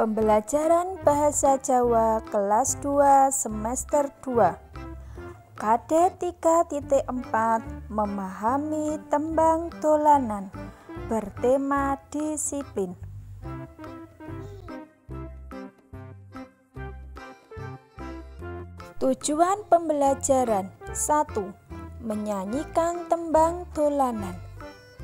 Pembelajaran Bahasa Jawa kelas 2 semester 2 KD 3.4 Memahami tembang dolanan bertema disiplin. Tujuan pembelajaran: 1. Menyanyikan tembang dolanan.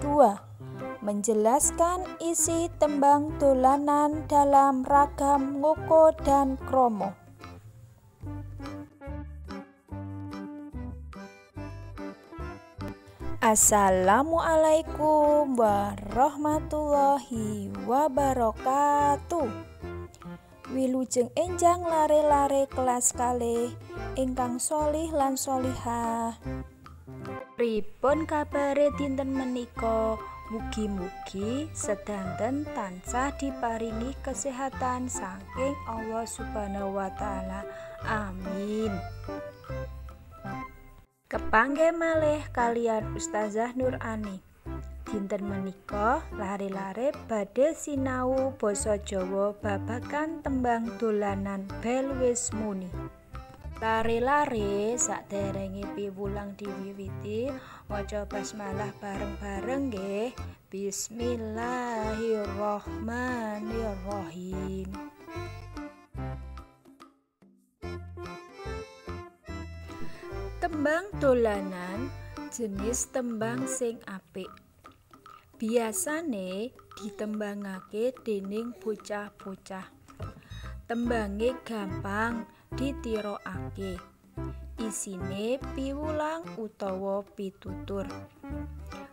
2. Menjelaskan isi tembang dolanan dalam ragam ngoko dan kromo. Assalamualaikum warahmatullahi wabarakatuh. Wilujeng enjang lare-lare kelas kalih ingkang sholih lan sholihah. Pripun kabare dinten menika? Mugi-mugi sedanten tansah diparingi kesehatan saking Allah Subhanahu wa taala. Amin. Kepanggih malih kalian Ustazah Nur Ani. Dinten menika lare-lare badhe sinau basa Jawa babagan tembang dolanan bel wis muni. Lare-lare saderenge piwulang diwiwiti maca basmalah bareng-bareng nggih. Bismillahirrahmanirrahim. Tembang dolanan jenis tembang sing apik. Biasane ditembangake dening bocah-bocah. Tembange gampang ditirokake. Isine piwulang utawa pitutur.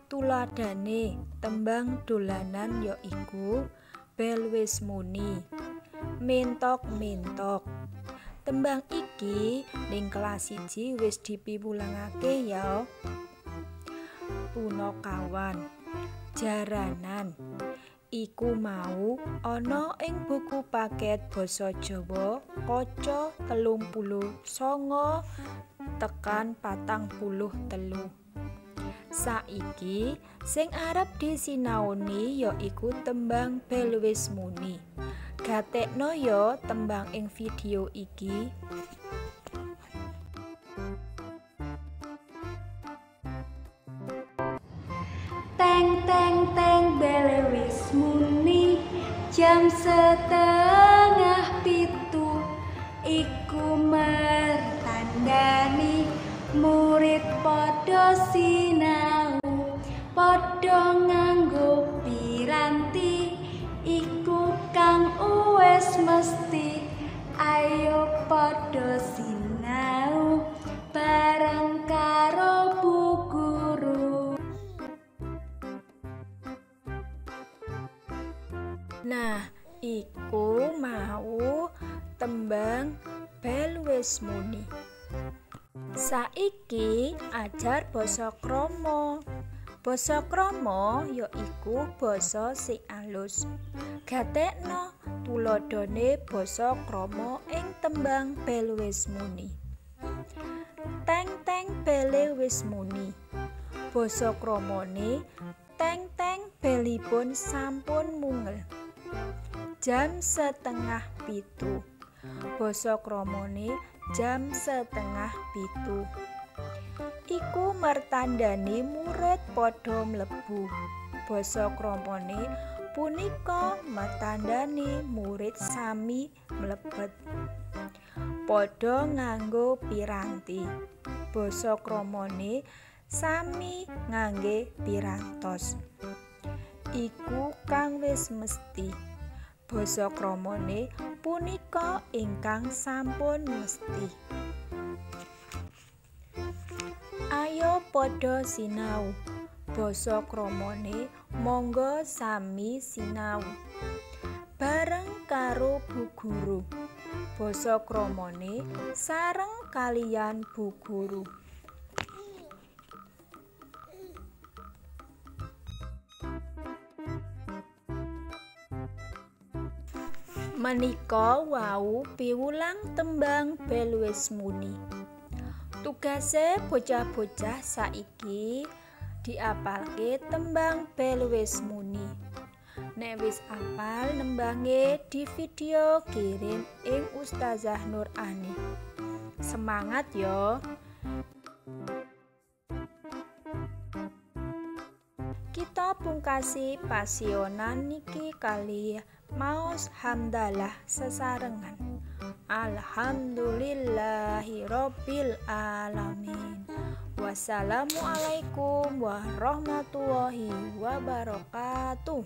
Tuladhane tembang dolanan yaiku bel wis muni, mentok-mentok. Tembang iki ning kelas 1 wis dipiwulangake ya. Punakawan, jaranan iku mau ana ing buku paket basa Jawa kaca 39 tekan 43. Saiki sing arep disinaoni yaiku tembang bel wis muni. Gatekno ya tembang ing video iki. Teng teng teng bel wis muni, jam 6:30 iku mertandani murid padha sinau, padha nganggo piranti iku kang wis mesti. Ayo padha sinau bareng karo Bu Guru. Nah, iku mau tembang bel wis muni. Saiki ajar basa krama. Basa krama yaiku basa sing alus. Gatekno tuladhane basa krama ing tembang bel wis muni. Teng teng bele wis muni. Basa kramane teng teng belipun sampun mungel. Jam 6:30. Basa kramane jam 6:30. Iku mertandani murid padha mlebu. Basa kramane punika mertandani murid sami mlebet. Padha nganggo piranti. Basa kramane sami ngangge pirantos. Iku kang wis mesti. Basa kramane punika ingkang sampun mesti. Ayo padha sinau. Basa kramane monggo sami sinau bareng karo Bu Guru. Basa kramane sareng kaliyan Bu Guru. Menika wau piwulang tembang bel wis muni. Tugase bocah-bocah saiki diapalke tembang bel wis muni. Nek wis apal nembange di video kirim ing Ustazah Nur Ani. Semangat yo. Kita pungkasi pasionan niki kali maos hamdalah sesarengan. Alhamdulillahirabbil alamin. Wassalamualaikum warahmatullahi wabarakatuh.